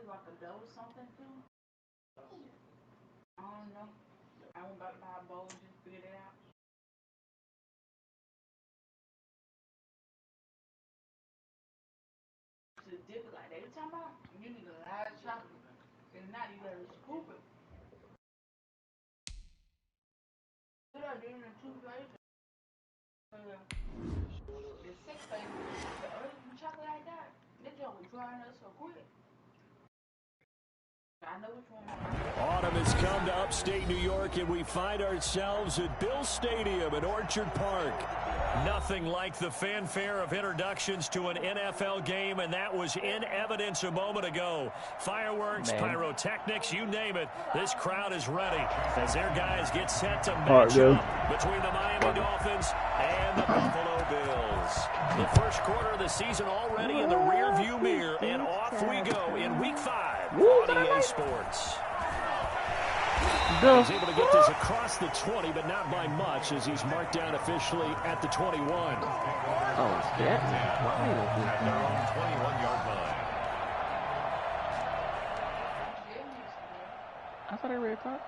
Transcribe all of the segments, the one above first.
like a dough or something too? I don't know. I went back to buy a bowl and just figured it out. To dip it like that. You talking about? You need a lot of chocolate. And not you gotta scoop it. Put it in the 2 flavors. The 6 flavors. The other chocolate like that. That joke was drying up so quick. I know which one. Autumn has come to upstate New York, and we find ourselves at Bill Stadium at Orchard Park. Nothing like the fanfare of introductions to an NFL game, and that was in evidence a moment ago. Fireworks, pyrotechnics, you name it. This crowd is ready as their guys get set to match up between the Miami Dolphins and the Buffalo Bills. The first quarter of the season already in the rearview mirror, and off we go in Week 5 on EA Sports. He's able to get this across the 20, but not by much, as he's marked down officially at the 21. Oh, yeah. At their own 21-yard line. I thought I read talk.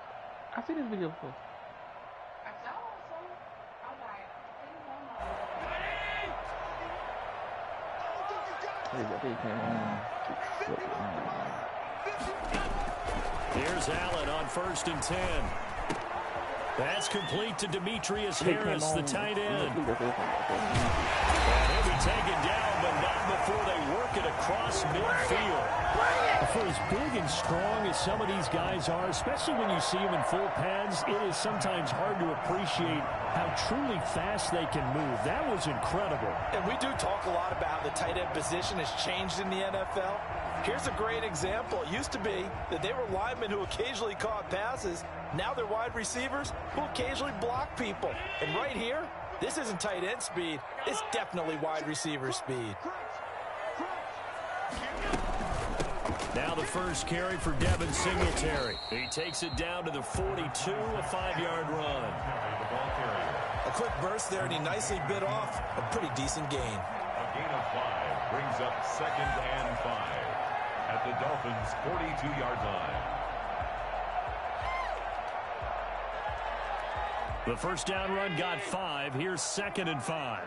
I've seen this video before. I saw it, I'm like, Here's Allen on 1st and 10. That's complete to Demetrius Harris, the tight end. And he'll be taken down, but not before they work it across midfield. For as big and strong as some of these guys are, especially when you see them in full pads, it is sometimes hard to appreciate how truly fast they can move. That was incredible. And we do talk a lot about how the tight end position has changed in the NFL. Here's a great example. It used to be that they were linemen who occasionally caught passes. Now they're wide receivers who occasionally block people. And right here, this isn't tight end speed. It's definitely wide receiver speed. Now the first carry for Devin Singletary. He takes it down to the 42, a 5-yard run. A quick burst there, and he nicely bit off a pretty decent gain. A gain of 5 brings up 2nd and 5 at the Dolphins' 42-yard line. The first down run got 5. Here's 2nd and 5.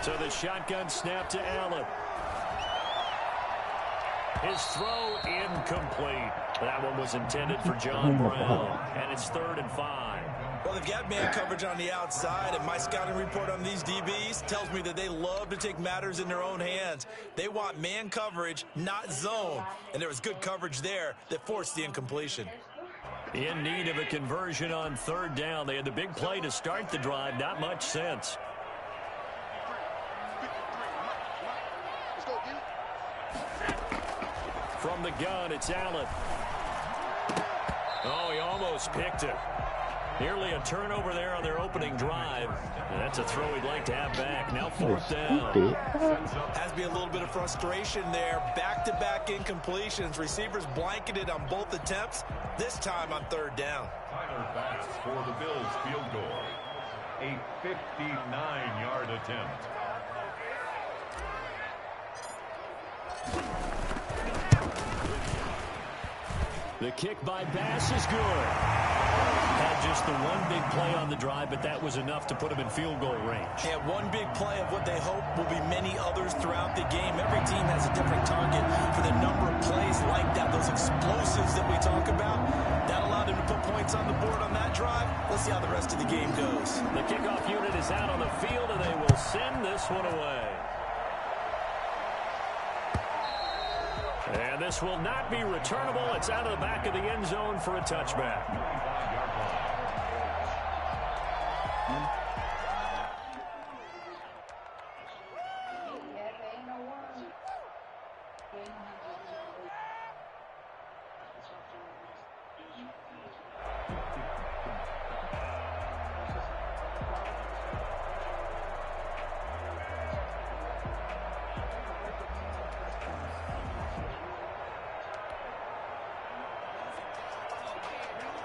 So the shotgun snap to Allen. His throw incomplete. That one was intended for John Brown. And it's 3rd and 5. Well, they've got man coverage on the outside, and my scouting report on these DBs tells me that they love to take matters in their own hands. They want man coverage, not zone. And there was good coverage there that forced the incompletion. In need of a conversion on 3rd down. They had the big play to start the drive. Not much sense. From the gun, it's Allen. Oh, he almost picked it. Nearly a turnover there on their opening drive. And that's a throw he'd like to have back. Now 4th down. Has to be a little bit of frustration there. Back-to-back incompletions. Receivers blanketed on both attempts. This time on 3rd down. Tyler Bass for the Bills field goal. A 59-yard attempt. The kick by Bass is good. Had just the one big play on the drive, but that was enough to put him in field goal range. Yeah, one big play of what they hope will be many others throughout the game. Every team has a different target for the number of plays like that, those explosives that we talk about. That allowed him to put points on the board on that drive. Let's see how the rest of the game goes. The kickoff unit is out on the field, and they will send this one away. And this will not be returnable. It's out of the back of the end zone for a touchback.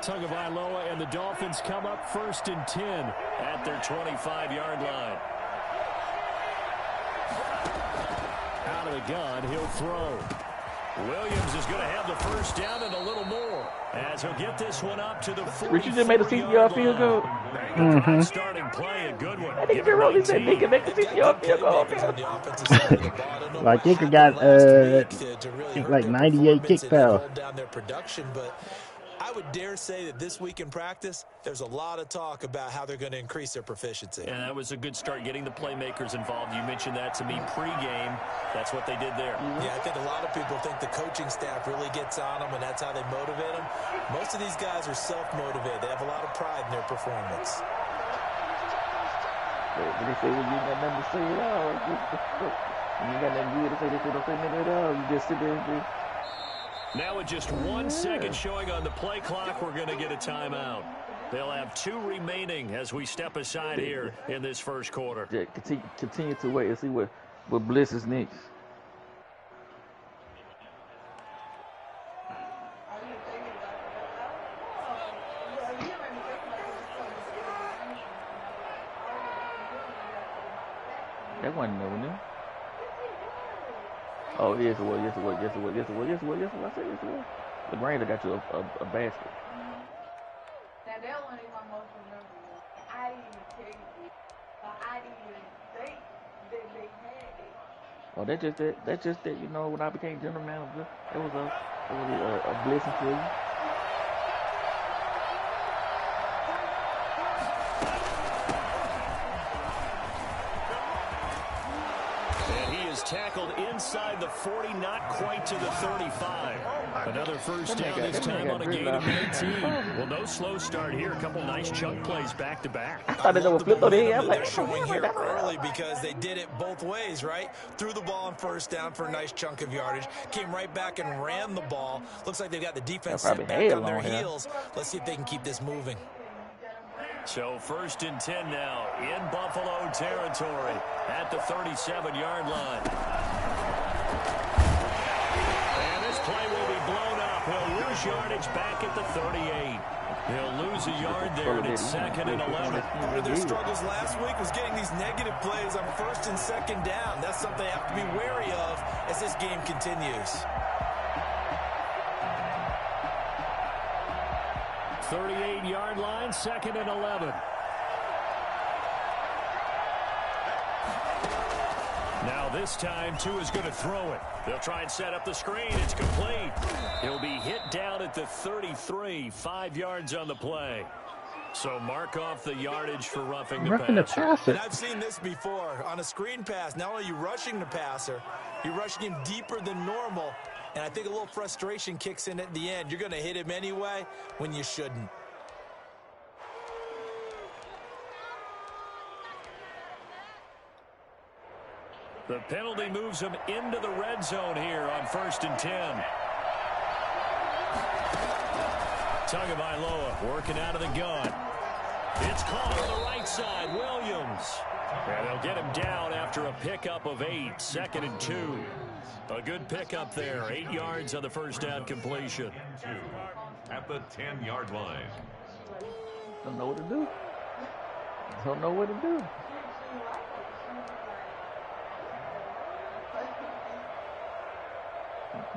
Tagovailoa and the Dolphins come up 1st and 10 at their 25-yard line. Out of the gun, he'll throw. Williams is going to have the first down and a little more as he'll get this one up to the 44-yard field goal. line. Starting play, a good one. I think you're really said they can make the 50-yard field goal. Like kicker got like 98 kick power. I would dare say that this week in practice, there's a lot of talk about how they're going to increase their proficiency. And that was a good start, getting the playmakers involved. You mentioned that to me pregame. That's what they did there. Yeah, I think a lot of people think the coaching staff really gets on them, and that's how they motivate them. Most of these guys are self-motivated. They have a lot of pride in their performance. When they say, well, you got nothing to say at all. When you got nothing good to say, they say, don't say nothing at all. You just sit there and just... Now with just 1 second showing on the play clock, we're going to get a timeout. They'll have 2 remaining as we step aside here in this first quarter. Yeah, continue to wait and see what Bliss is next. That wasn't no new. Oh, yes, it was. Yes, it was. Yes, it was. Yes, it was. Yes, it was. Yes, it was. I said yes, it was. The Granger got you a basket. Now, that one is my most memorable. I didn't even tell you. I didn't even think that they had it. Oh, that's just that, you know, when I became general manager, it was a blessing for you. Tackled inside the 40, not quite to the 35. Another first down this time on a gain of 19. Well, no slow start here. A couple nice chunk plays back to back. I thought they were flipped on the head. I'm like, they're showing here early because they did it both ways, right? Threw the ball on first down for a nice chunk of yardage. Came right back and ran the ball. Looks like they've got the defense set back on their heels. Let's see if they can keep this moving. So 1st and 10 now in Buffalo territory at the 37-yard line. And this play will be blown up. He'll lose yardage back at the 38. He'll lose a yard there, and it's 2nd and 11. Part of their struggles last week was getting these negative plays on 1st and 2nd down. That's something they have to be wary of as this game continues. 38-yard line, 2nd and 11. Now this time, Tua is going to throw it. They'll try and set up the screen. It's complete. He'll be hit down at the 33, 5 yards on the play. So mark off the yardage for roughing the passer. And I've seen this before. On a screen pass, not only are you rushing the passer, you're rushing him deeper than normal. And I think a little frustration kicks in at the end. You're going to hit him anyway when you shouldn't. The penalty moves him into the red zone here on 1st and 10. Tagovailoa working out of the gun. It's caught on the right side. Williams. And they'll get him down after a pickup of 8. 2nd and 2. A good pickup there. 8 yards on the first down completion. At the 10-yard line. Don't know what to do. Don't know what to do.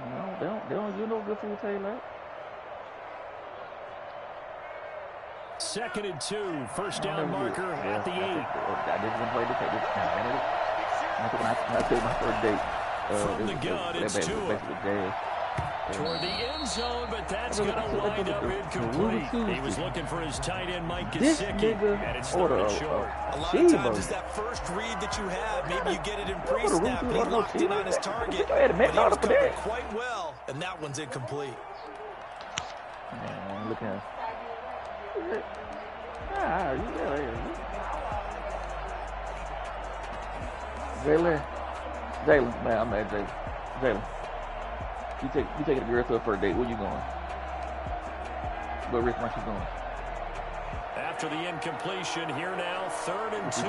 No, they don't do no good for you, Taylor. 2nd and 2. First down marker at the 8. I didn't play the tape. I took my first date. From the gun, it's Tua. Toward the end zone, but that's going to wind up incomplete. He was looking for his tight end, Mike Gesicki, and it's thrown short. A lot of times it's that first read that you have. Maybe you get it in pre-snap. He locked in on his target, but he was covered quite well, and that one's incomplete. Man, look at him. Jalen, man, I'm mad, Jalen. You taking a girl to a first date. Where you going? What restaurant you going? After the incompletion, here now, 3rd and 2.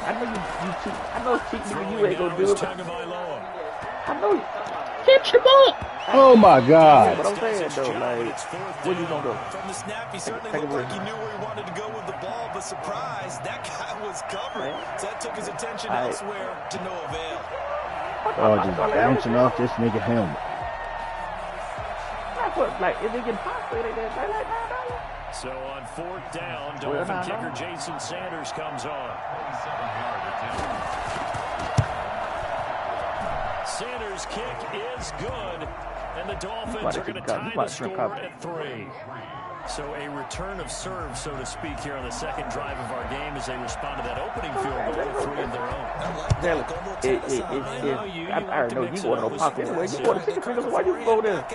I know you cheat. I know cheating you ain't gonna do it. Tagovailoa. I know you. Catch him up. Oh my Yeah, God. but I'm saying though, like, what you gonna do? From the snap, he certainly looked like he knew where he wanted to go with the ball, but surprise, that guy was covered. So that took his attention elsewhere to no avail. Oh, just bouncing off this nigga helmet. That's what, like, if they get popped, they like $9. So on 4th down, Dolphin kicker Jason Sanders comes on. Sanders' kick is good, and the Dolphins are going to tie the score at 3. So a return of serve, so to speak, here on the second drive of our game as they respond to that opening field goal with 3 of their own. I already know you want to pop anyway. You want to see the fingers, why you go there?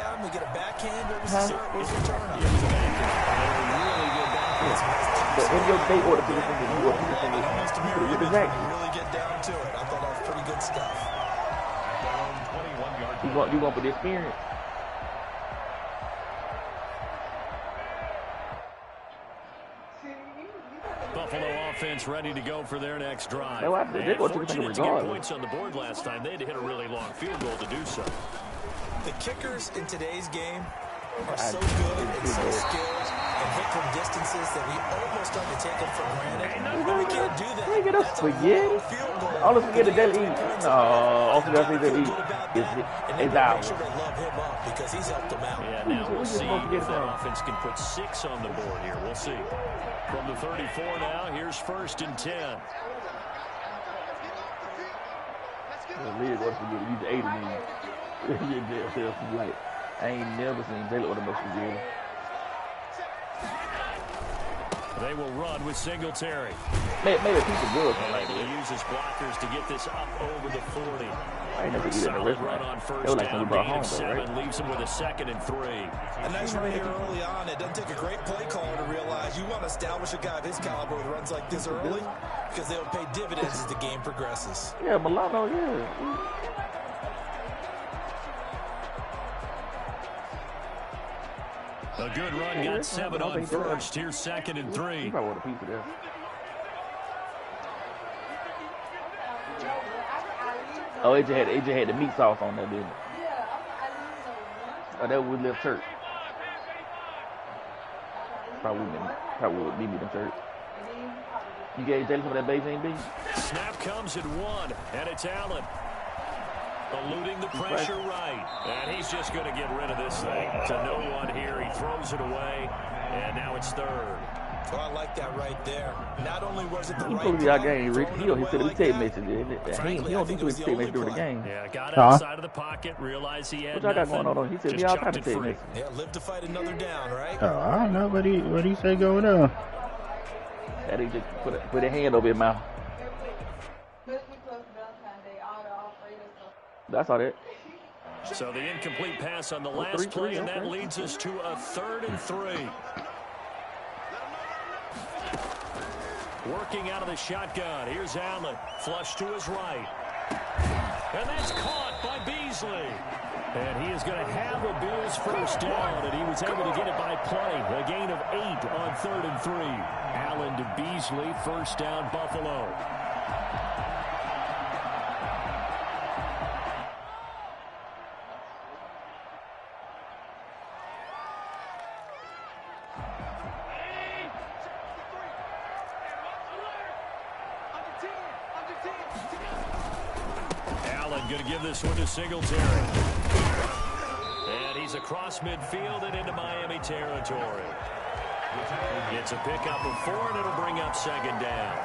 But in your day order for this thing, you want to see the fingers. Really get down to it. I thought that was pretty good stuff. You want for the experience. Buffalo offense ready to go for their next drive. They're going to get points on the board last time. They had to hit a really long field goal to do so. The kickers in today's game are so good and so skilled and hit from distances that we almost start to take them for granted. But we can't do that. Look at us spaghetti. All the spaghetti they'll eat. No, all the spaghetti they'll eat is ours. Sure to love him up because he's helped them out. Yeah, now we'll see if that offense can put 6 on the board here. We'll see. From the 34 now, here's 1st and 10. Leah goes to get these 80 like, I ain't never seen Taylor order no spaghetti. They will run with Singletary. Maybe a piece of good like He uses blockers to get this up over the 40. I ain't never eat it in the restaurant. On first they were like down, when we brought home, though, right? right? Leaves him with a 2nd and 3. A nice run here early on. It doesn't take a great play caller to realize you want to establish a guy of his caliber with runs like this early because they'll pay dividends as the game progresses. Yeah, Milano, yeah. A good run, got 7 on first. Here's 2nd and 3. You probably want a piece of this. Oh, it just had the meat sauce on that, didn't it? Oh, that was left church. Probably would leave me them church. You gave Jalen some of that Beijing beef? Snap comes at 1, and it's Allen. Eluding the pressure right. And he's just going to get rid of this thing. To no one here. He throws it away, and now it's 3rd. Oh, I like that right there. Not only was it the right game, Rick, he said he take messages. He don't do his take messages during the game. Yeah, got outside of the pocket, realized he had what y'all got going on? He said he all kind of take messages. Yeah, live to fight another down, right? Oh, I don't know what he say going on. That he just put a hand over his mouth. That's all that. So the incomplete pass on the last play, and that leads us to a 3rd and 3. Working out of the shotgun. Here's Allen. Flush to his right. And that's caught by Beasley. And he is going to have a Bills first down, and he was able to get it by play. A gain of 8 on 3rd and 3. Allen to Beasley, first down, Buffalo. Going to give this one to Singletary. And he's across midfield and into Miami territory. It's a pickup of 4, and it'll bring up 2nd down.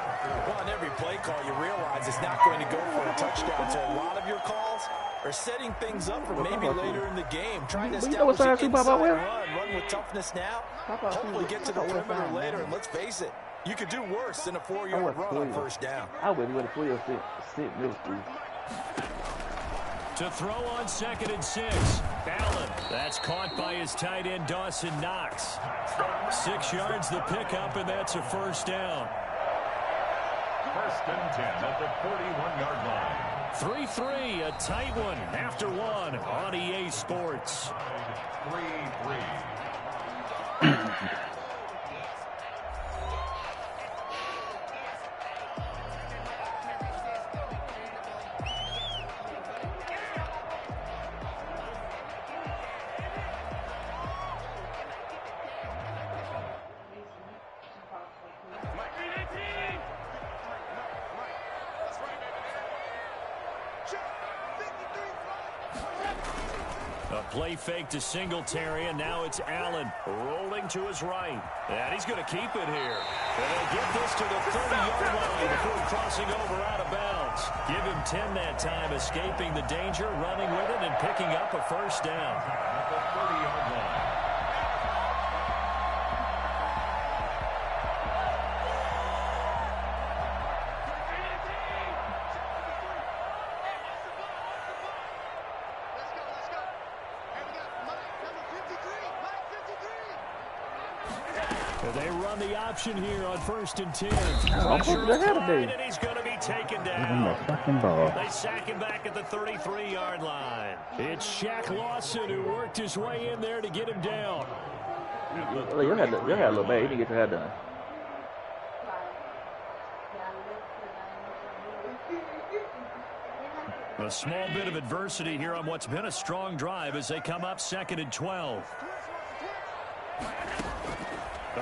Well, on every play call, you realize it's not going to go for a touchdown. So a lot of your calls are setting things up for maybe later in the game. Trying to establish an inside run with toughness now. Hopefully get to the perimeter later. And let's face it, you could do worse than a 4-yard run on first down. I would have 12 sit middle school. To throw on 2nd and 6. Allen. That's caught by his tight end, Dawson Knox. 6 yards the pickup, and that's a first down. 1st and 10 at the 41-yard line. 3-3, a tight one after 1 on EA Sports. 3-3. A play fake to Singletary, and now it's Allen rolling to his right. And he's going to keep it here. And they'll get this to the 30-yard line before crossing over out of bounds. Give him 10 that time, escaping the danger, running with it, and picking up a first down. At the 30-yard line. They run the option here on 1st and 10. And he's going to be taken down. They sack him back at the 33-yard line. It's Shaq Lawson who worked his way in there to get him down. You had a little bad. You didn't get your head done. A small bit of adversity here on what's been a strong drive as they come up 2nd and 12.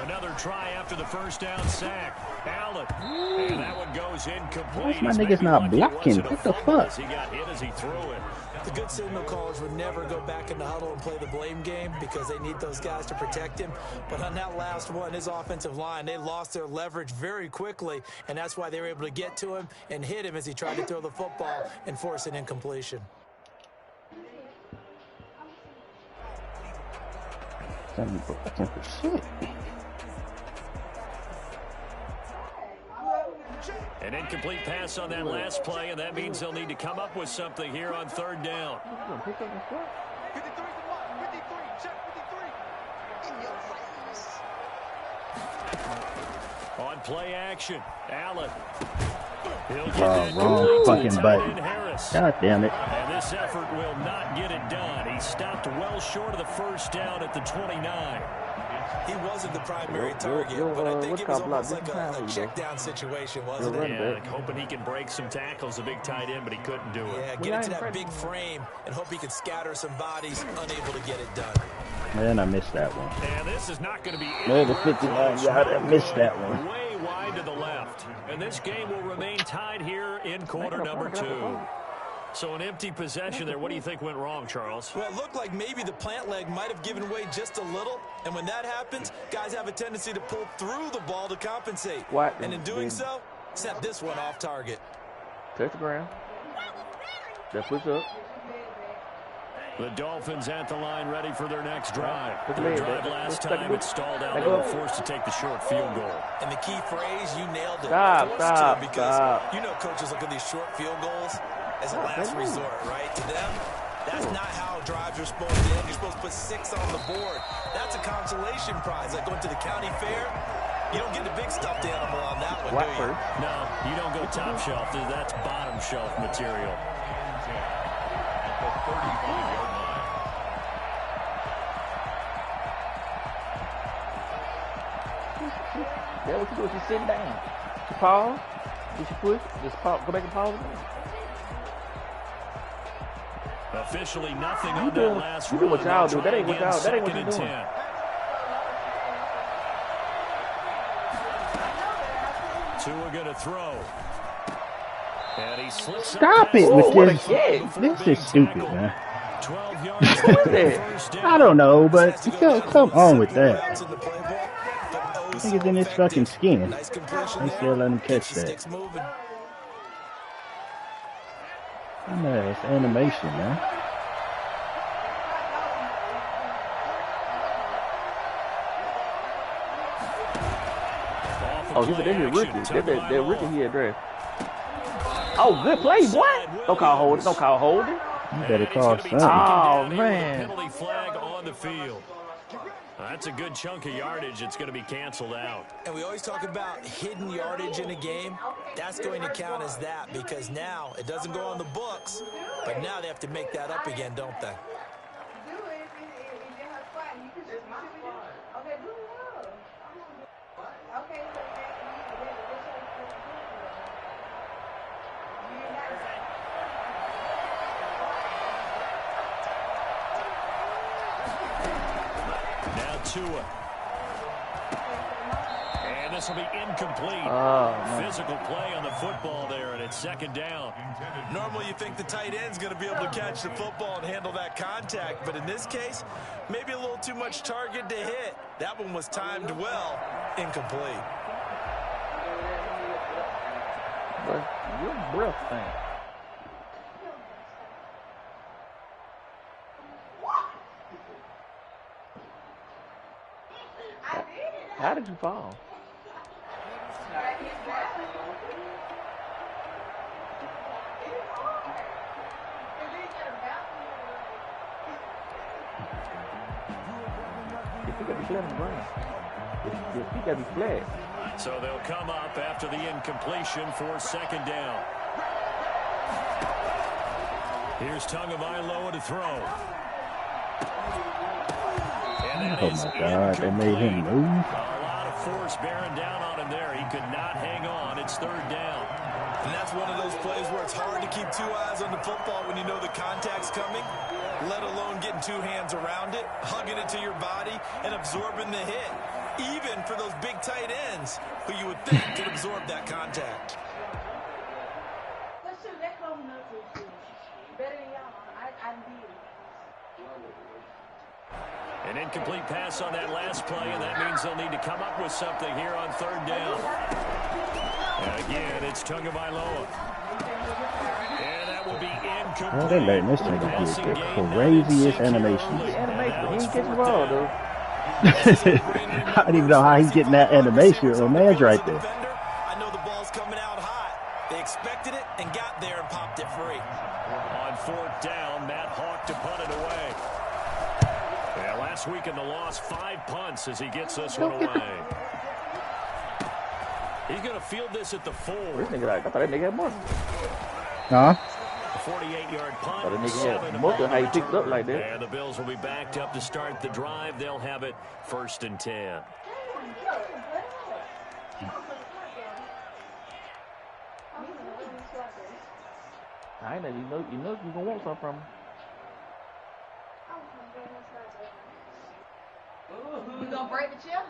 Another try after the first down sack. Allen. And that one goes incomplete. My nigga's not blocking. What the fuck? He got hit as he threw it. The good signal callers would never go back in the huddle and play the blame game because they need those guys to protect him. But on that last one, his offensive line, they lost their leverage very quickly, and that's why they were able to get to him and hit him as he tried to throw the football and force an incompletion. An incomplete pass on that last play, and that means they'll need to come up with something here on 3rd down. On play action, Allen. He'll get that wrong fucking button. God damn it. And this effort will not get it done. He stopped well short of the first down at the 29. He wasn't the primary target, but I think it was almost like a check-down situation, wasn't it? Yeah, like hoping he can break some tackles, a big tight end, but he couldn't do it. Yeah, get into that big frame and hope he can scatter some bodies, unable to get it done. Man, I missed that one. And this is not going to be Man, the 59 yard, I missed that one. Way wide to the left. And this game will remain tied here in quarter number 2. So an empty possession there. What do you think went wrong, Charles? Well, it looked like maybe the plant leg might have given way just a little. And when that happens, guys have a tendency to pull through the ball to compensate. And in doing so, set this one off target. Touch the ground. That push up. The Dolphins at the line ready for their next drive. The drive last time it stalled out. They were forced to take the short field goal. And the key phrase, you nailed it. Stop. You know coaches look at these short field goals as a last resort, right? To them, that's not how drives are supposed to end. You're supposed to put 6 on the board. That's a consolation prize. Like going to the county fair, you don't get the big stuffed animal on that one, do you? No, you don't go top shelf. That's bottom shelf material. At the 35-yard line. Yeah, what you do? She's sitting down. She pause. Did she push? Just pause. Go back and pause again. Officially nothing on that last run. You do what y'all do. That ain't what y'all. That ain't what you're doing. Tua going to throw. And he slips Stop it with this. This is stupid, man. 12 yards. I don't know, but come on with that. Niggas in his fucking skin. They still let him catch that. Man, it's animation, man. Oh, he's a rookie. They're rookie here, draft. Oh, good play, boy. Don't call holding. Don't call holding. You better call something. Oh, man. Penalty flag on the field. That's a good chunk of yardage. It's going to be canceled out. And we always talk about hidden yardage in a game. That's going to count as that because now it doesn't go on the books, but now they have to make that up again, don't they? Tua. And this will be incomplete. Physical play on the football there, and it's second down. Normally you think the tight end's going to be able to catch the football and handle that contact, but in this case, maybe a little too much target to hit. That one was timed well, incomplete. But your breath thing. How did you fall? He got to be flat. So they'll come up after the incompletion for second down. Here's Tagovailoa to throw. Oh my God, they made him move. A lot of force bearing down on him there. He could not hang on. It's third down. And that's one of those plays where it's hard to keep two eyes on the football when you know the contact's coming, let alone getting two hands around it, hugging it to your body, and absorbing the hit. Even for those big tight ends who you would think could absorb that contact. An incomplete pass on that last play, and that means they'll need to come up with something here on third down. And again, it's Tagovailoa. And that will be incomplete. Oh, they're letting this thing get the craziest animations. He ain't catching the ball, though. I don't even know how he's getting that animation. Oh, man's right there. I know the ball's coming out hot. They expected it and got there and popped it free. On fourth down, Matt Hawk to punt it away. Yeah, last week in the loss, 5 punts as he gets this one away. He's going to field this at the 4. I thought that nigga had more. Huh? 48-yard punt. Thought that nigga had more than how he picked up like that. And the Bills will be backed up to start the drive. They'll have it first and 10. I know you gonna want something from him. You gonna break the chair?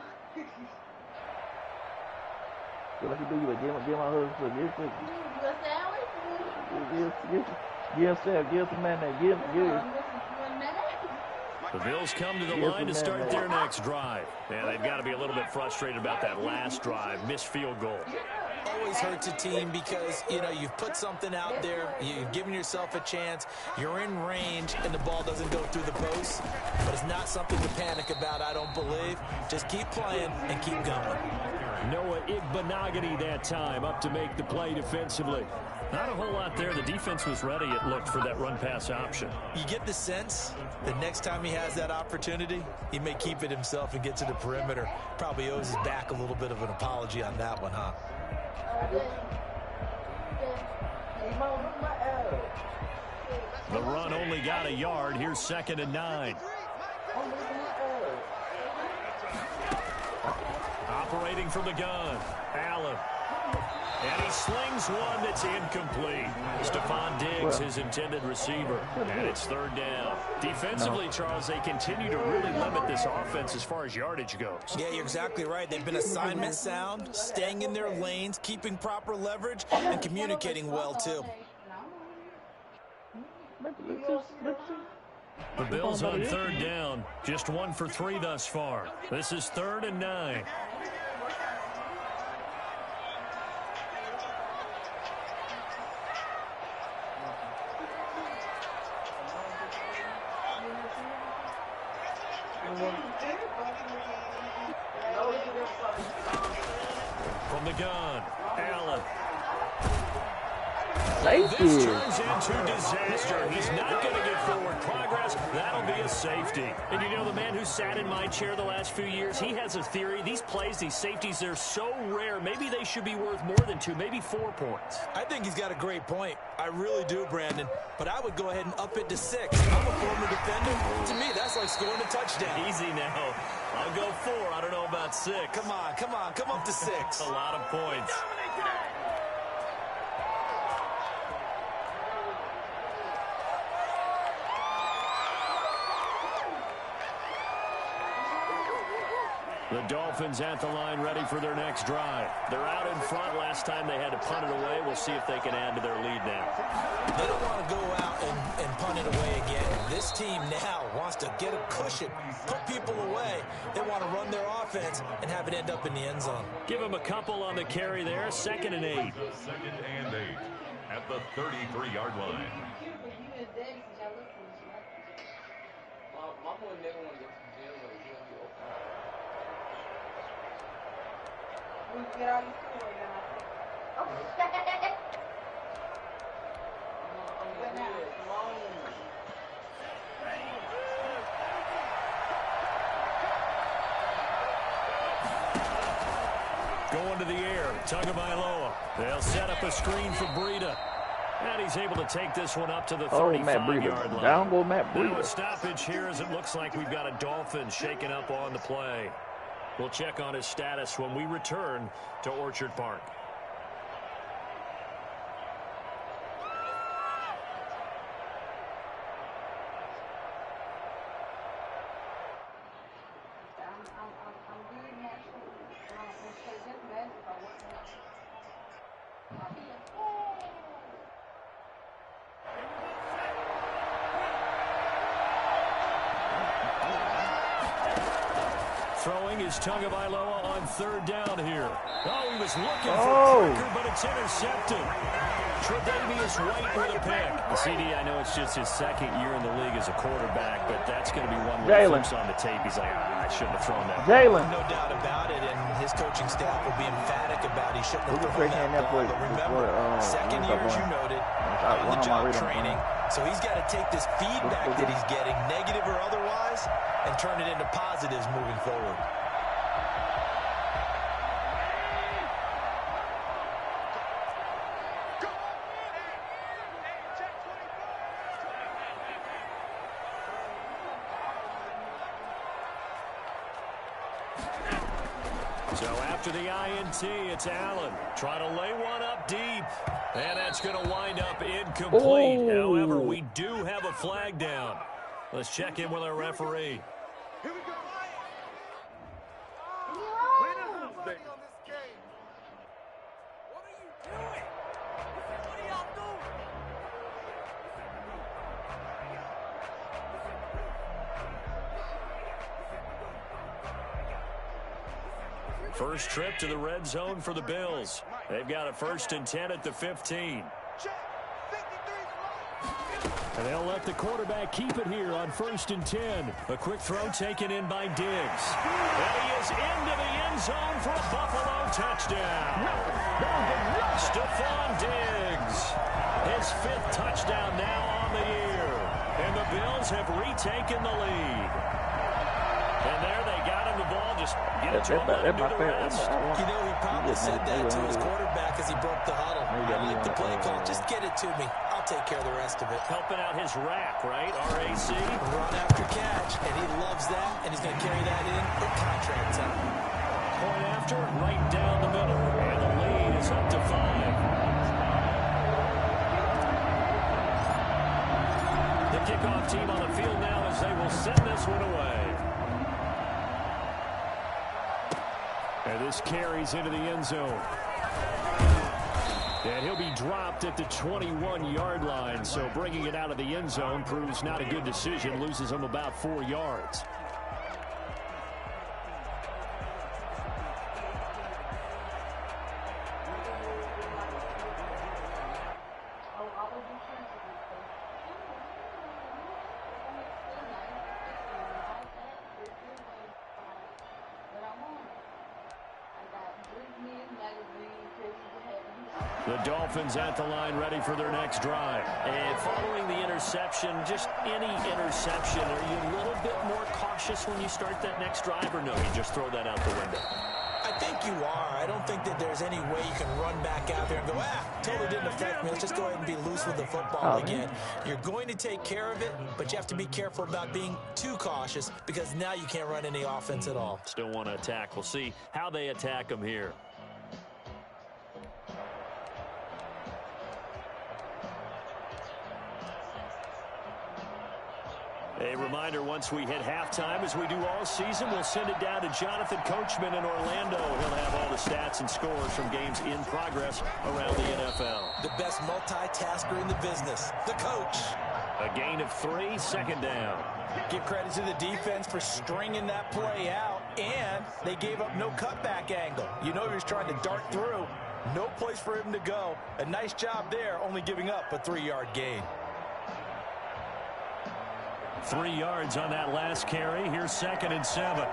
Feel like you do, you would give my husband You a sandwich? give some man that give. The Bills come to the line to start their next drive. And they've got to be a little bit frustrated about that last drive. Missed field goal. Always hurts a team because, you know, you've put something out there, you've given yourself a chance, you're in range, and the ball doesn't go through the post. But it's not something to panic about, I don't believe. Just keep playing and keep going. Noah Igbenogany that time up to make the play defensively. Not a whole lot there. The defense was ready, it looked, for that run-pass option. You get the sense that next time he has that opportunity, he may keep it himself and get to the perimeter. Probably owes his back a little bit of an apology on that one, huh? The run only got a yard. Here's 2nd and 9. Operating from the gun, Allen. And he slings one that's incomplete. Stephon Diggs, his intended receiver. And it's third down. Defensively, Charles, they continue to really limit this offense as far as yardage goes. Yeah, you're exactly right. They've been assignment sound, staying in their lanes, keeping proper leverage, and communicating well, too. The Bills on third down. Just 1 for 3 thus far. This is 3rd and 9. From the gun, Allen. This turns into disaster. He's not going to get forward progress. That'll be a safety. And you know, the man who sat in my chair the last few years, he has a theory. These plays, these safeties, they're so rare. Maybe they should be worth more than 2, maybe 4 points. I think he's got a great point. I really do, Brandon. But I would go ahead and up it to 6. I'm a former defender. To me, that's like scoring a touchdown. Easy now. I'll go 4. I don't know about 6. Come on. Come up to 6. A lot of points. The Dolphins at the line ready for their next drive. They're out in front. Last time they had to punt it away. We'll see if they can add to their lead now. They don't want to go out and punt it away again. This team now wants to get a cushion, put people away. They want to run their offense and have it end up in the end zone. Give them a couple on the carry there. 2nd and 8. 2nd and 8 at the 33-yard line. Get all your school now. But now, Going to the air. Tagovailoa. They'll set up a screen for Breida. And he's able to take this one up to the 35-yard line. Down go Matt Breida. Now a stoppage here as it looks like we've got a Dolphin shaken up on the play. We'll check on his status when we return to Orchard Park. I'm good naturally. It's just magic if I work out. I'll be Throwing is Tagovailoa on 3rd down here. Oh, he was looking for Parker, but it's intercepted. Tre'Davious White with a pick. CD, I know it's just his 2nd year in the league as a quarterback, but that's going to be one where he looks on the tape. He's like, I shouldn't have thrown that. Jalen. No doubt about it, and his coaching staff will be emphatic about he shouldn't have thrown that ball. But remember, 2nd year, as you noted, on the job training. So he's got to take this feedback that he's getting, negative or otherwise, and turn it into positives moving forward. So after the INT, it's Allen. Trying to lay one up deep. And that's going to wind up incomplete. However, we do have a flag down. Let's check in with our referee. Here we go. First trip to the red zone for the Bills. They've got a 1st and 10 at the 15. And they'll let the quarterback keep it here on 1st and 10. A quick throw taken in by Diggs. And he is into the end zone for a Buffalo touchdown. Stephon Diggs. His 5th touchdown now on the year. And the Bills have retaken the lead. And there they got him the ball. Just get it to him. Let him do the rest. You know, he probably said that to his quarterback as he broke the huddle. I like the play call. Just get it to me. I'll take care of the rest of it. Helping out his rack, right? RAC. Run after catch, and he loves that, and he's going to carry that in at contract time. Point after, right down the middle. And the lead is up to 5. The kickoff team on the field now as they will send this one away. And this carries into the end zone. And he'll be dropped at the 21-yard line. So bringing it out of the end zone proves not a good decision. Loses him about 4 yards. The Dolphins at the line ready for their next drive. And following the interception, just any interception, are you a little bit more cautious when you start that next drive, or no, you just throw that out the window? I think you are. I don't think that there's any way you can run back out there and go, totally didn't affect me. Let's just go ahead and be loose with the football again. You're going to take care of it, but you have to be careful about being too cautious because now you can't run any offense at all. Still want to attack. We'll see how they attack them here. A reminder, once we hit halftime, as we do all season, we'll send it down to Jonathan Coachman in Orlando. He'll have all the stats and scores from games in progress around the NFL. The best multitasker in the business, the coach. A gain of 3, second down. Give credit to the defense for stringing that play out, and they gave up no cutback angle. You know he was trying to dart through. No place for him to go. A nice job there, only giving up a 3-yard gain. 3 yards on that last carry. Here's 2nd and 7.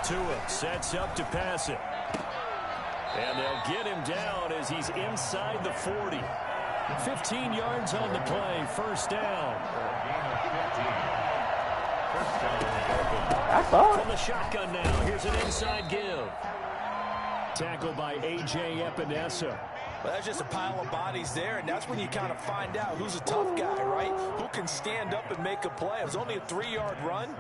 Tua sets up to pass it. And they'll get him down as he's inside the 40. 15 yards on the play. First down. From the shotgun now. Here's an inside give. Tackled by A.J. Epinesa. Well, that's just a pile of bodies there, and that's when you kind of find out who's a tough guy, right? Who can stand up and make a play. It was only a 3-yard run,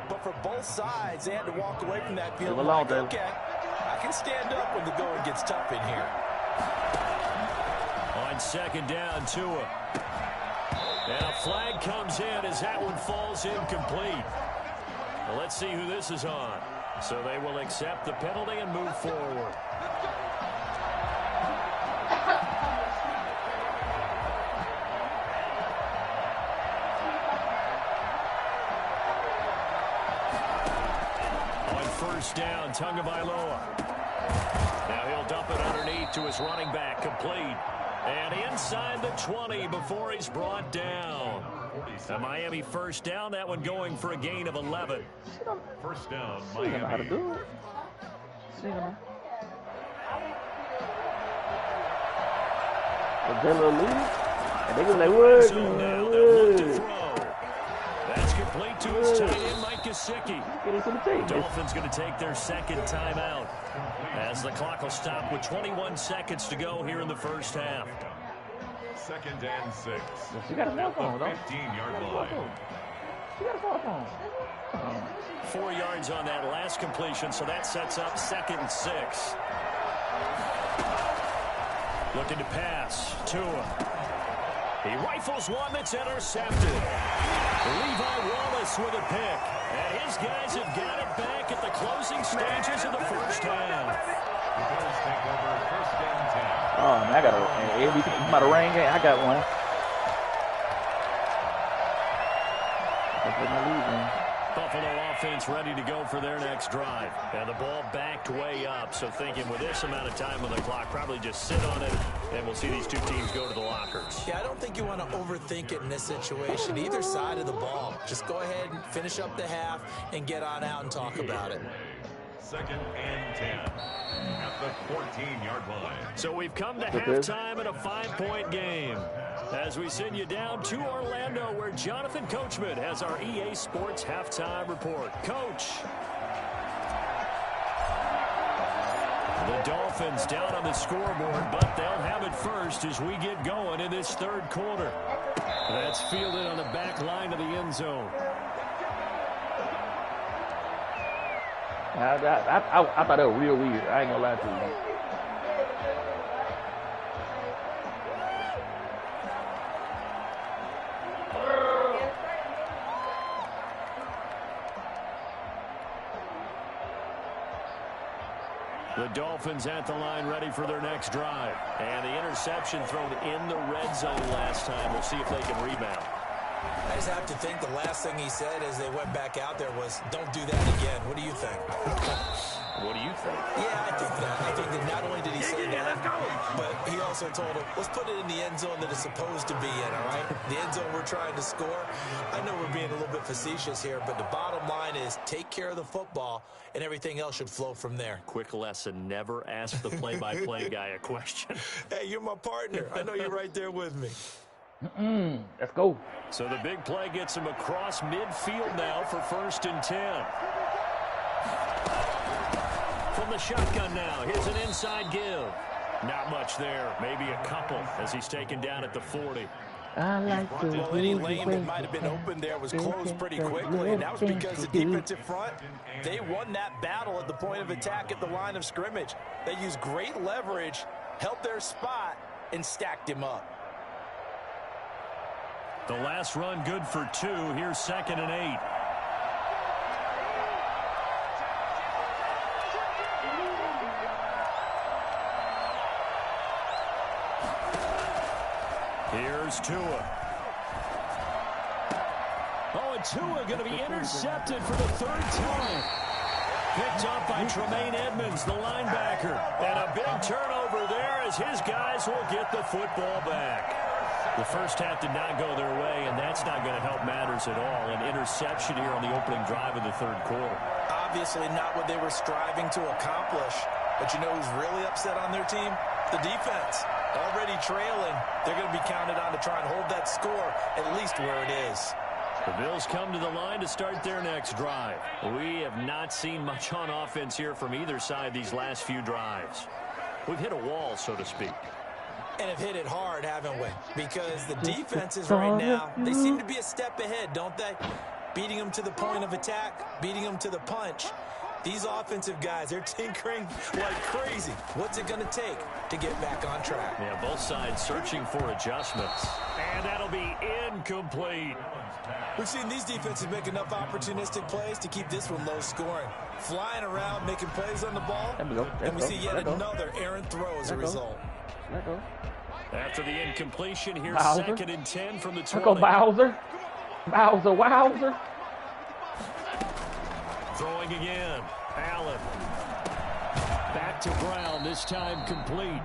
but for both sides, they had to walk away from that feeling like, okay, I can stand up when the going gets tough in here. On 2nd down, Tua. And a flag comes in as that one falls incomplete. Well, let's see who this is on. So they will accept the penalty and move forward. First down, Tagovailoa. Now he'll dump it underneath to his running back, complete. And inside the 20 before he's brought down. A Miami first down, that one going for a gain of 11. First down, She don't know how to Miami. do it. She don't know. But they little lead, and they go like, what? So now they'll look to throw. That's complete to his tight end, Mike Gesicki. Dolphins going to take their 2nd timeout as the clock will stop with 21 seconds to go here in the first half. 2nd and 6. She got a cell phone, though. 15-yard line. She got a cell phone. 4 yards on that last completion, so that sets up 2nd and 6. Looking to pass. Tua. He rifles one that's intercepted. Levi Wallace with a pick. And his guys have got it back at the closing stages of the first half. The Bills take over 1st and 10. Oh, man, I got a about a rain game. I got one. Buffalo offense ready to go for their next drive. And the ball backed way up, so thinking with this amount of time on the clock, probably just sit on it, and we'll see these two teams go to the lockers. Yeah, I don't think you want to overthink it in this situation. Either side of the ball. Just go ahead and finish up the half and get on out and talk about it. 2nd and 10 at the 14-yard line. So we've come to halftime in a 5-point game. As we send you down to Orlando, where Jonathan Coachman has our EA Sports halftime report. Coach. The Dolphins down on the scoreboard, but they'll have it first as we get going in this 3rd quarter. That's fielded on the back line of the end zone. I thought that was real weird. I ain't gonna lie to you. The Dolphins at the line ready for their next drive. And the interception thrown in the red zone last time. We'll see if they can rebound. I just have to think the last thing he said as they went back out there was, don't do that again. What do you think? What do you think? Yeah, I think that. I think that not only did he say that, but he also told him, let's put it in the end zone that it's supposed to be in, all right? The end zone we're trying to score. I know we're being a little bit facetious here, but the bottom line is take care of the football, and everything else should flow from there. Quick lesson, never ask the play-by-play guy a question. Hey, you're my partner. I know you're right there with me. Let's go. So the big play gets him across midfield now for 1st and 10. From the shotgun now, here's an inside give. Not much there, maybe a couple as he's taken down at the 40. I like the Well, any lane that might have been open there was closed pretty quickly, and that was because the defensive front, they won that battle at the point of attack at the line of scrimmage. They used great leverage, held their spot, and stacked him up. The last run good for 2. Here's 2nd and 8. Here's Tua. Oh, and Tua going to be intercepted for the 3rd time. Picked up by Tremaine Edmonds, the linebacker. And a big turnover there as his guys will get the football back. The first half did not go their way, and that's not going to help matters at all. An interception here on the opening drive of the 3rd quarter. Obviously not what they were striving to accomplish. But you know who's really upset on their team? The defense. Already trailing. They're going to be counted on to try and hold that score at least where it is. The Bills come to the line to start their next drive. We have not seen much on offense here from either side these last few drives. We've hit a wall, so to speak. And have hit it hard, haven't we? Because the defenses right now, they seem to be a step ahead, don't they? Beating them to the point of attack, beating them to the punch. These offensive guys, they're tinkering like crazy. What's it going to take to get back on track? Yeah, both sides searching for adjustments. And that'll be incomplete. We've seen these defenses make enough opportunistic plays to keep this one low scoring. Flying around, making plays on the ball. And we see yet another errant throw as a result. After the incompletion, here's Bowser. 2nd and 10 from the 20. Let's go, Bowser. Bowser, Wowzer. Throwing again. Allen. Back to Brown, this time complete.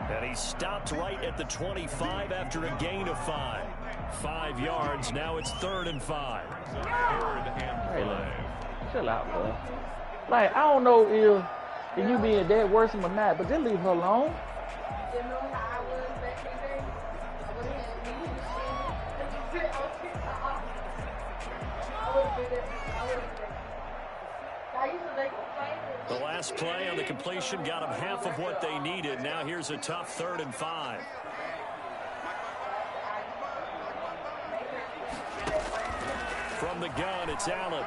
And he stopped right at the 25 after a gain of 5. 5 yards, now it's 3rd and 5. 3rd and 5. Chill out, bro. Like, I don't know if you being that worse or not, but just leave her alone. You know how I was back in the day? I would have had me and shit. I would have been there. I used to make a play. The last play on the completion got them half of what they needed. Now here's a tough 3rd and 5. From the gun, it's Allen.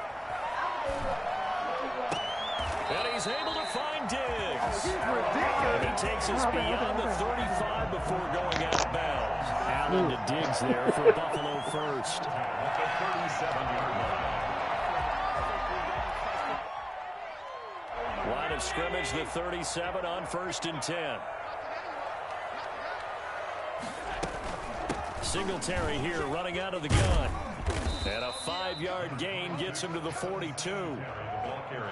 And he's able to find Diggs. And he takes us beyond the 35 before going out of bounds. Allen to Diggs there for Buffalo first. At the 37-yard line. Line of scrimmage, the 37 on 1st and 10. Singletary here running out of the gun. And a 5-yard gain gets him to the 42.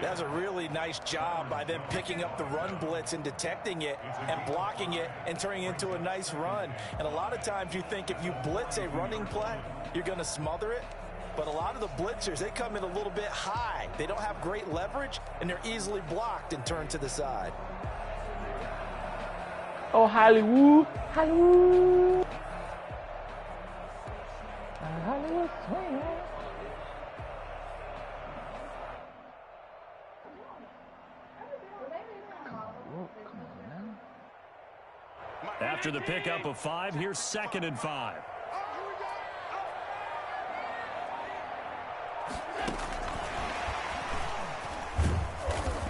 That's a really nice job by them picking up the run blitz and detecting it and blocking it and turning it into a nice run. And a lot of times you think if you blitz a running play, you're going to smother it. But a lot of the blitzers, they come in a little bit high. They don't have great leverage, and they're easily blocked and turned to the side. Oh, Hollywood. Hollywood. Hollywood swing. After the pickup of 5, here's 2nd and 5.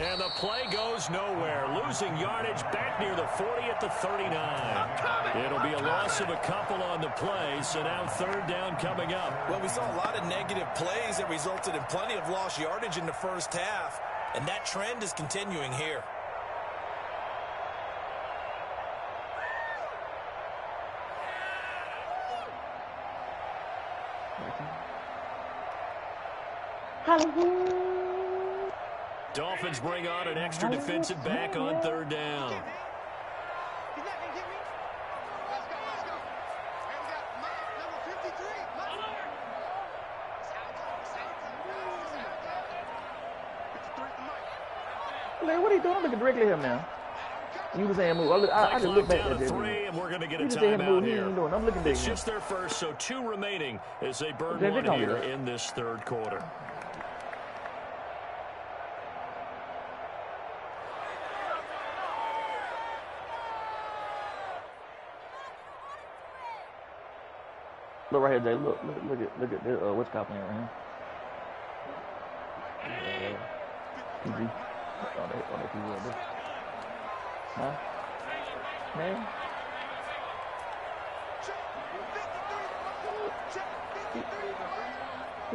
And the play goes nowhere. Losing yardage back near the 40 at the 39. It'll be a loss of a couple on the play, so now 3rd down coming up. Well, we saw a lot of negative plays that resulted in plenty of lost yardage in the first half, and that trend is continuing here. Dolphins bring on an extra defensive back on 3rd down. Larry, what are you doing? I'm looking directly at him now. You were saying move. I just look back at that. 3, and we're going to get a timeout here. I'm looking It's just their first, so 2 remaining as they burn one here in this 3rd quarter. Look right here, Jay. Look at this. What's happening right here? PG. Oh, that PG right there. Huh? Man.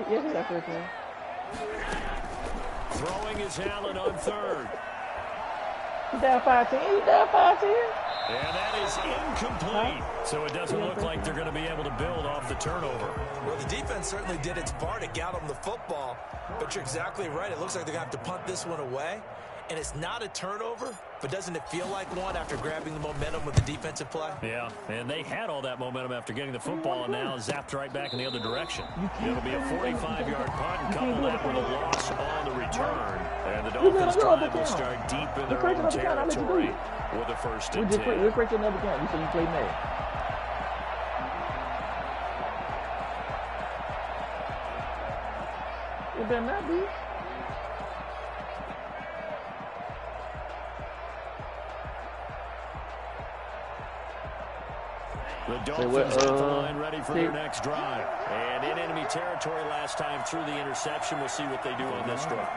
Yes, he got first down. Throwing is Allen on third. He's down 5-10. He's down 5-10. And that is incomplete. So it doesn't look like they're going to be able to build off the turnover. Well, the defense certainly did its part to get them the football, but you're exactly right. It looks like they're going to have to punt this one away. And it's not a turnover, but doesn't it feel like one after grabbing the momentum with the defensive play? Yeah, and they had all that momentum after getting the football and now zapped right back in the other direction. It'll be a 45-yard punt and couple that with a loss on the return. And the Dolphins drive will start deep in their own territory with a 1st and 10. We'll break another count. You said you play Madden. It better not be. The Dolphins at the line ready for their next drive. And in enemy territory last time through the interception. We'll see what they do on this drive.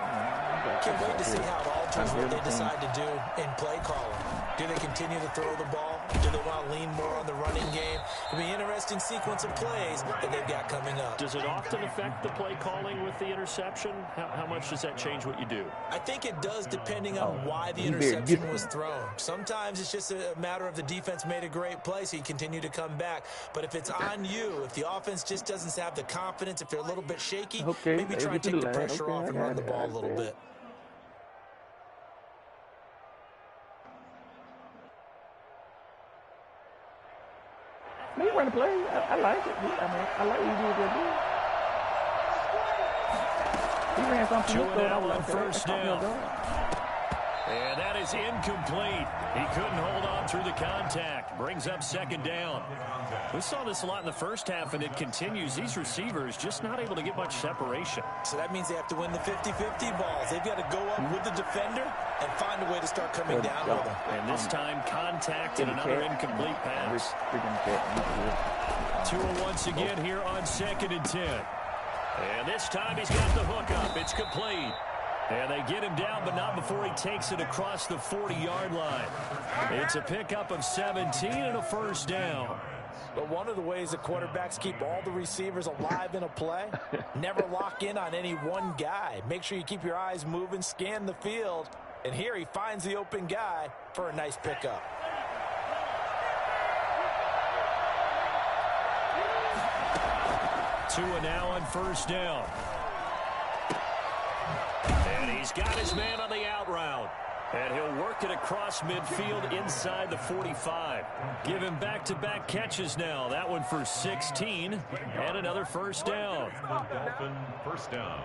Can't wait to see how it alters what they decide to do in play calling. Do they continue to throw the ball? Do they want to lean more on the running game? It'll be an interesting sequence of plays that they've got coming up. Does it often affect the play calling with the interception? How much does that change what you do? I think it does depending on why the interception was thrown. Sometimes it's just a matter of the defense made a great play, so you continue to come back. But if it's on you, if the offense just doesn't have the confidence, if they're a little bit shaky, maybe try and take the pressure off and run the ball a little bit. He run the play. I like it. I like what he did that. He ran something. 2 now on 1st down. And that is incomplete. He couldn't hold on through the contact. Brings up 2nd down. We saw this a lot in the first half, and it continues. These receivers just not able to get much separation. So that means they have to win the 50-50 balls. They've got to go up with the defender and find a way to start coming down with them. And this time, contact and another incomplete pass. Tua once again here on 2nd and 10. And this time he's got the hook up. It's complete. And they get him down, but not before he takes it across the 40-yard line. It's a pickup of 17 and a 1st down. But one of the ways that quarterbacks keep all the receivers alive in a play, never lock in on any one guy. Make sure you keep your eyes moving, scan the field. And here he finds the open guy for a nice pickup. Tua now on 1st down. And he's got his man on the out route. And he'll work it across midfield inside the 45. Give him back-to-back catches now. That one for 16 and another 1st down. Dolphin 1st down.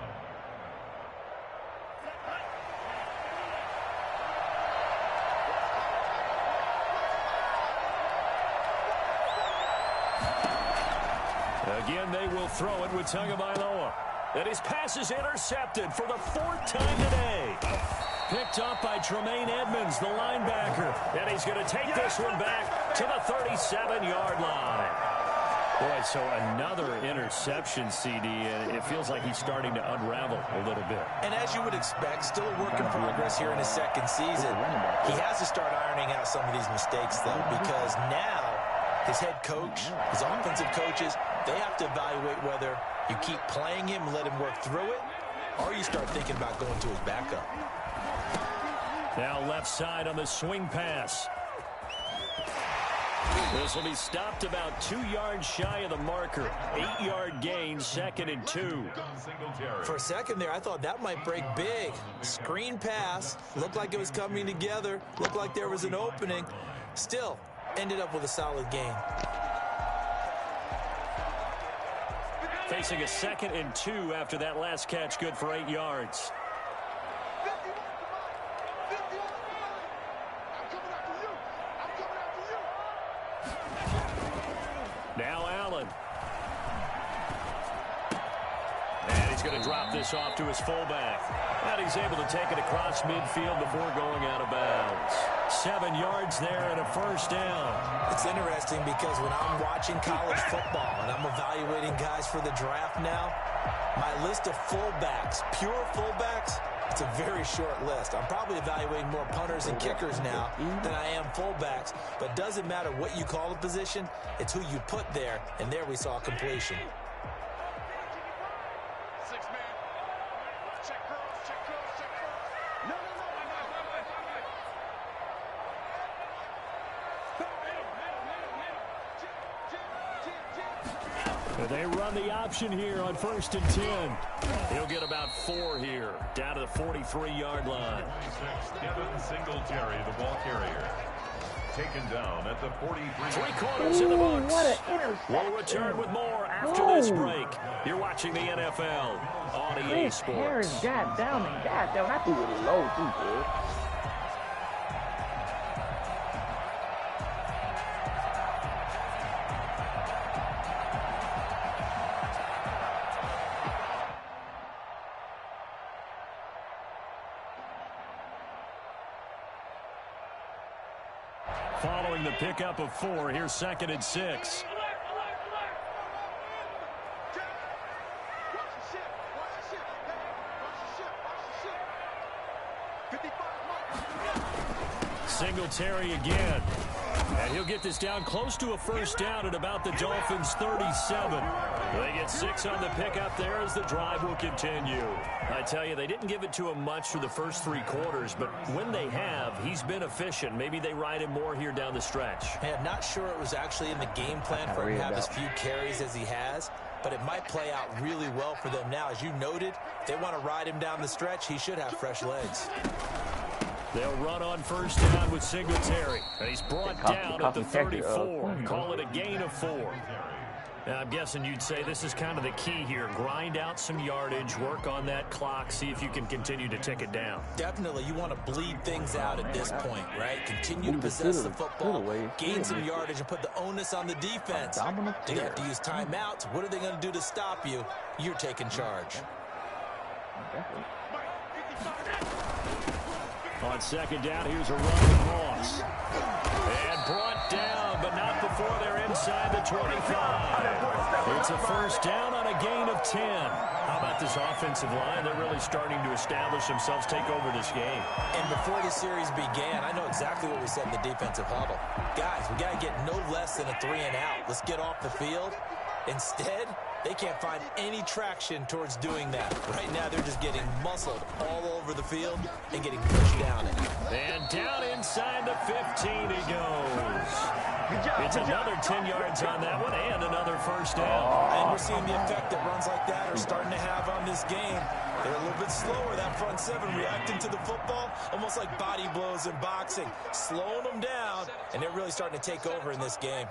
Again, they will throw it with Tagovailoa. And his pass is intercepted for the 4th time today. Picked up by Tremaine Edmonds, the linebacker. And he's going to take this one back to the 37-yard line. Boy, so another interception, CD, and it feels like he's starting to unravel a little bit. And as you would expect, still a work in progress here in his 2nd season. He has to start ironing out some of these mistakes, though, because now his head coach, his offensive coaches, they have to evaluate whether you keep playing him and let him work through it, or you start thinking about going to his backup. Now left side on the swing pass. This will be stopped about 2 yards shy of the marker. 8-yard gain, 2nd and 2. For a second there, I thought that might break big. Screen pass. Looked like it was coming together. Looked like there was an opening. Still, ended up with a solid gain. Facing a 2nd and 2 after that last catch, good for 8 yards. Now Allen. And he's going to drop this off to his fullback. And he's able to take it across midfield before going out of bounds. 7 yards there and a 1st down. It's interesting because when I'm watching college football and I'm evaluating guys for the draft now, my list of fullbacks, pure fullbacks, it's a very short list. I'm probably evaluating more punters and kickers now than I am fullbacks. But it doesn't matter what you call the position, it's who you put there, and there we saw completion. They run the option here on 1st and 10. He'll get about 4 here, down to the 43-yard line. 26, Devin Singletary, the ball carrier. Taken down at the 43. 3 quarters in the books. What an interception. We'll return with more after this break. You're watching the NFL on EA Sports. Harris got down and got down. I threw it low, too, dude. Following the pickup of 4, here's 2nd and 6. Singletary again. And he'll get this down close to a 1st down at about the Dolphins' 37. They get 6 on the pickup there as the drive will continue. I tell you, they didn't give it to him much for the first 3 quarters, but when they have, he's been efficient. Maybe they ride him more here down the stretch. Hey, I'm not sure it was actually in the game plan for him to have as few carries as he has, but it might play out really well for them now. As you noted, if they want to ride him down the stretch, he should have fresh legs. They'll run on 1st down with Singletary. And he's brought down at the 34. Call it a gain of 4. Now, I'm guessing you'd say this is kind of the key here. Grind out some yardage, work on that clock, see if you can continue to tick it down. Definitely, you want to bleed things out at this point, right? Continue to possess the football, gain some yardage, and put the onus on the defense. Do they have to use timeouts? What are they going to do to stop you? You're taking charge. On 2nd down, here's a run across. And brought down, but not before they're inside the 25. It's a 1st down on a gain of 10. How about this offensive line? They're really starting to establish themselves, take over this game. And before the series began, I know exactly what we said in the defensive huddle. Guys, we got to get no less than a 3 and out. Let's get off the field. Instead, they can't find any traction towards doing that. Right now, they're just getting muscled all over the field and getting pushed down it. And down inside the 15 he goes. It's another 10 yards on that one and another 1st down. And we're seeing the effect that runs like that are starting to have on this game. They're a little bit slower, that front 7, reacting to the football, almost like body blows in boxing, slowing them down, and they're really starting to take over in this game.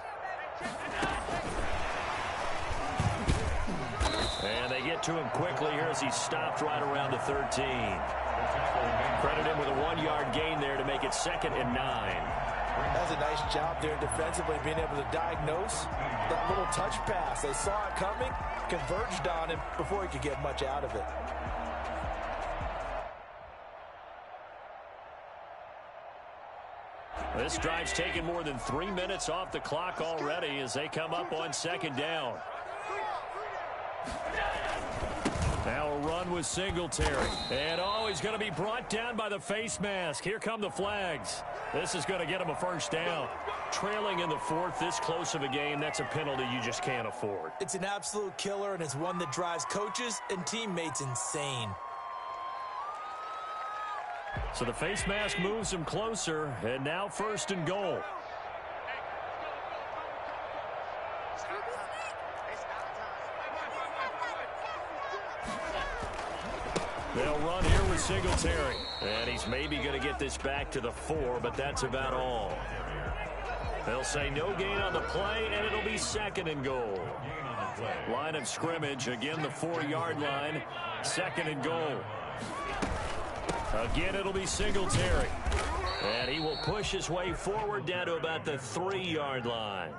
And they get to him quickly here as he stopped right around the 13. Credit him with a 1-yard gain there to make it 2nd and 9. That's a nice job there defensively, being able to diagnose that little touch pass. They saw it coming, converged on him before he could get much out of it. This drive's taken more than 3 minutes off the clock already as they come up on 2nd down. Now a run with Singletary. And he's going to be brought down by the face mask. Here come the flags. This is going to get him a 1st down. Trailing in the 4th, this close of a game, that's a penalty you just can't afford. It's an absolute killer, and it's one that drives coaches and teammates insane. So the face mask moves him closer, and now 1st and goal. They'll run here with Singletary. And he's maybe going to get this back to the 4, but that's about all. They'll say no gain on the play, and it'll be 2nd and goal. Line of scrimmage, again the 4-yard line. 2nd and goal. Again, it'll be Singletary. And he will push his way forward down to about the 3-yard line.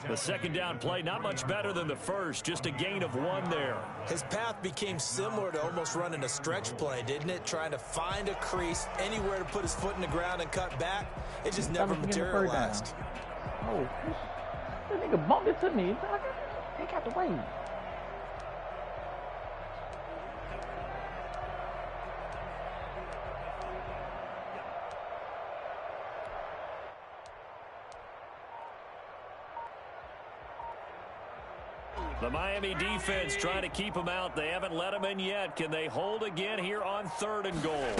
The 2nd down play, not much better than the first, just a gain of 1 there. His path became similar to almost running a stretch play, didn't it? Trying to find a crease, anywhere to put his foot in the ground and cut back. It just never materialized. Oh, that nigga bumped it to me. Take out the way. The Miami defense trying to keep him out. They haven't let him in yet. Can they hold again here on 3rd and goal?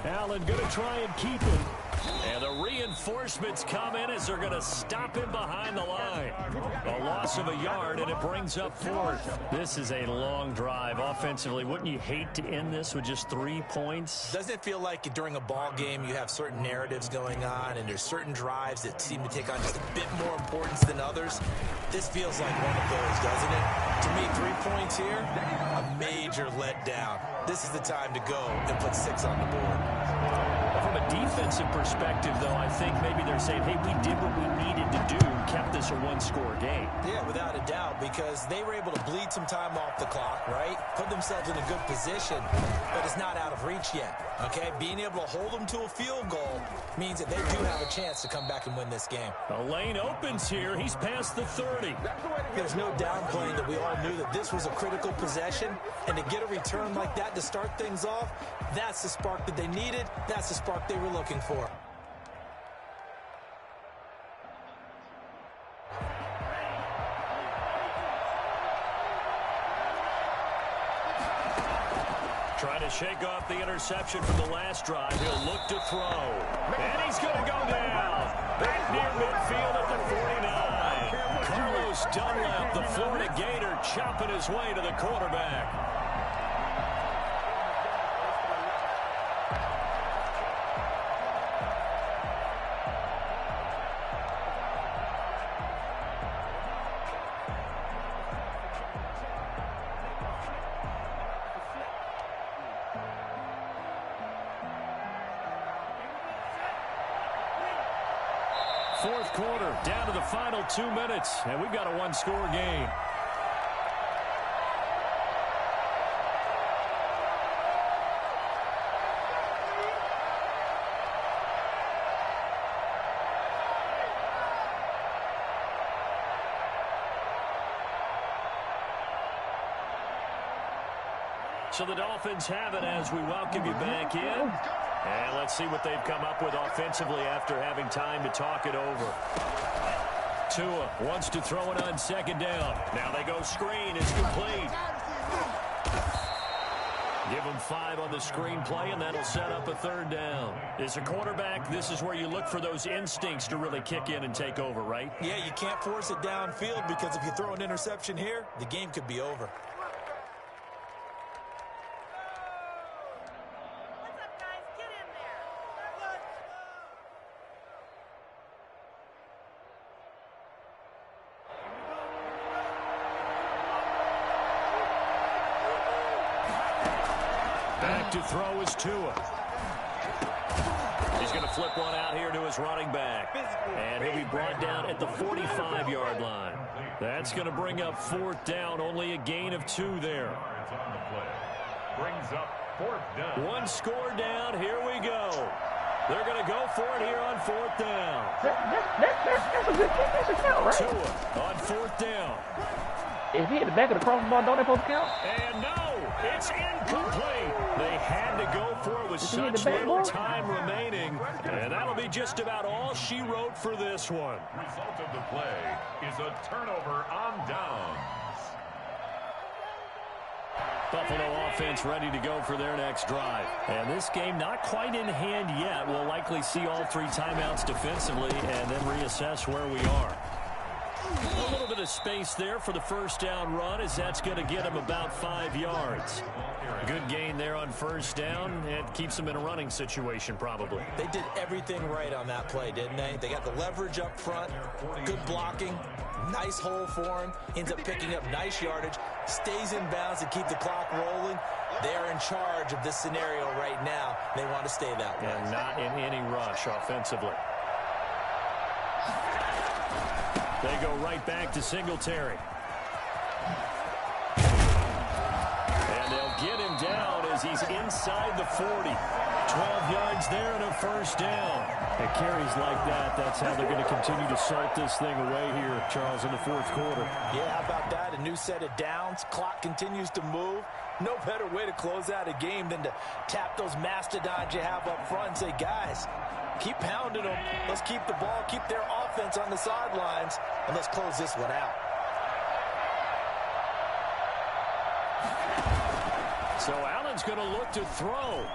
Allen going to try and keep him. And the reinforcements come in as they're going to stop him behind the line. A loss of a yard, and it brings up 4th. This is a long drive offensively. Wouldn't you hate to end this with just 3 points? Doesn't it feel like during a ball game you have certain narratives going on and there's certain drives that seem to take on just a bit more importance than others? This feels like one of those, doesn't it? To me, 3 points here, a major letdown. This is the time to go and put 6 on the board. From a defensive perspective, though, I think maybe they're saying, hey, we did what we needed to do, kept this a one-score game. Yeah, without a doubt, because they were able to bleed some time off the clock, right? Put themselves in a good position, but it's not out of reach yet, okay? Being able to hold them to a field goal means that they do have a chance to come back and win this game. The lane opens here. He's past the 30. There's no downplaying that we all knew that this was a critical possession, and to get a return like that to start things off, that's the spark that they needed. That's the spark they were looking for. Trying to shake off the interception from the last drive. He'll look to throw. And he's going to go down. Back near midfield at the 49. Carlos Dunlap, the Florida Gator, chopping his way to the quarterback. Fourth quarter, down to the final 2 minutes, and we've got a one-score game. So the Dolphins have it as we welcome you back in. And let's see what they've come up with offensively after having time to talk it over. Tua wants to throw it on second down. Now they go screen. It's complete. Give them 5 on the screen play, and that'll set up a third down. As a quarterback, this is where you look for those instincts to really kick in and take over, right? Yeah, you can't force it downfield because if you throw an interception here, the game could be over. Back to throw is Tua. He's going to flip one out here to his running back. And he'll be brought down at the 45-yard line. That's going to bring up 4th down. Only a gain of 2 there. Brings up 4th down. One score down. Here we go. They're going to go for it here on 4th down. That's a good kick. That's a count, right? Tua on 4th down. If he hit the back of the crossbar, don't they supposed to count? And no, it's incomplete. They had to go for it with such little time remaining. And that'll be just about all she wrote for this one. Result of the play is a turnover on downs. Buffalo offense ready to go for their next drive. And this game not quite in hand yet. We'll likely see all 3 timeouts defensively and then reassess where we are. A little bit of space there for the first down run as that's going to get him about 5 yards. Good gain there on first down. It keeps them in a running situation probably. They did everything right on that play, didn't they? They got the leverage up front, good blocking, nice hole for him, ends up picking up nice yardage, stays in bounds to keep the clock rolling. They're in charge of this scenario right now. They want to stay that way. And not in any rush offensively. They go right back to Singletary. And they'll get him down as he's inside the 40. 12 yards there and a first down. At carries like that, that's how they're going to continue to salt this thing away here, Charles, in the 4th quarter. Yeah, how about that? A new set of downs. Clock continues to move. No better way to close out a game than to tap those mastodons you have up front and say, guys, keep pounding them. Let's keep the ball, keep their offense on the sidelines, and let's close this one out. So Allen's going to look to throw.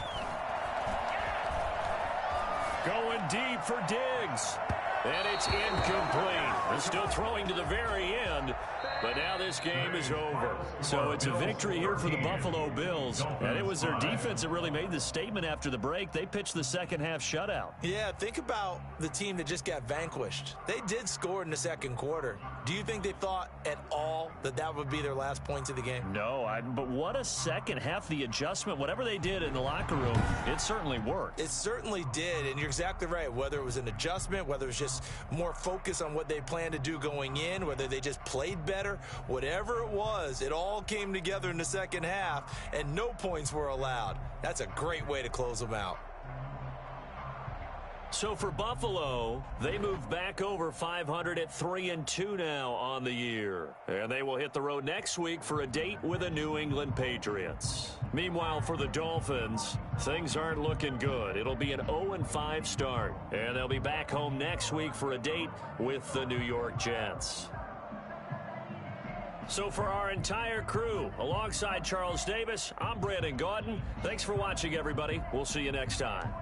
Going deep for Diggs. And it's incomplete. They're still throwing to the very end, but now this game is over. So it's a victory here for the Buffalo Bills. And it was their defense that really made the statement after the break. They pitched the second half shutout. Yeah, think about the team that just got vanquished. They did score in the second quarter. Do you think they thought at all that that would be their last points of the game? No, but what a second half. The adjustment, whatever they did in the locker room, it certainly worked. It certainly did, and you're exactly right. Whether it was an adjustment, whether it was just more focus on what they planned to do going in, whether they just played better, whatever it was, it all came together in the second half, and no points were allowed. That's a great way to close them out. So for Buffalo, they move back over 500 at 3-2 now on the year. And they will hit the road next week for a date with the New England Patriots. Meanwhile, for the Dolphins, things aren't looking good. It'll be an 0-5 start. And they'll be back home next week for a date with the New York Jets. So for our entire crew, alongside Charles Davis, I'm Brandon Gaudin. Thanks for watching, everybody. We'll see you next time.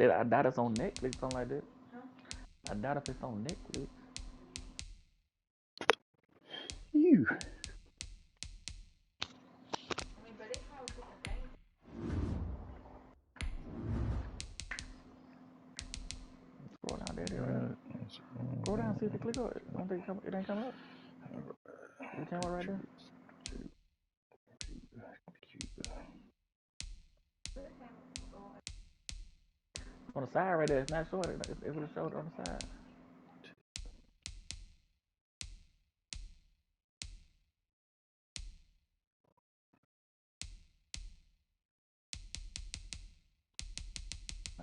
I doubt it's on Netflix, something like that. I doubt if it's on Netflix. You. Scroll down there. Scroll down, see if you click on it. I don't think it ain't coming up. It came up right there. On the side right there, it's not showing it. It would have showed on the side.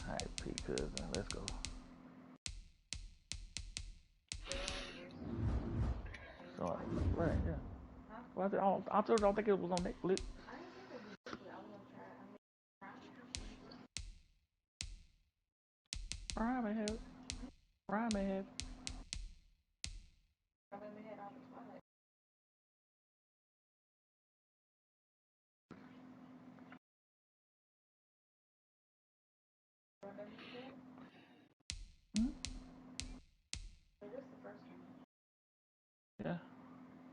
Alright, P cousin, let's go. So, right, yeah. Well, I don't think it was on Netflix. Ryan may have it. Ryan may have it. Yeah.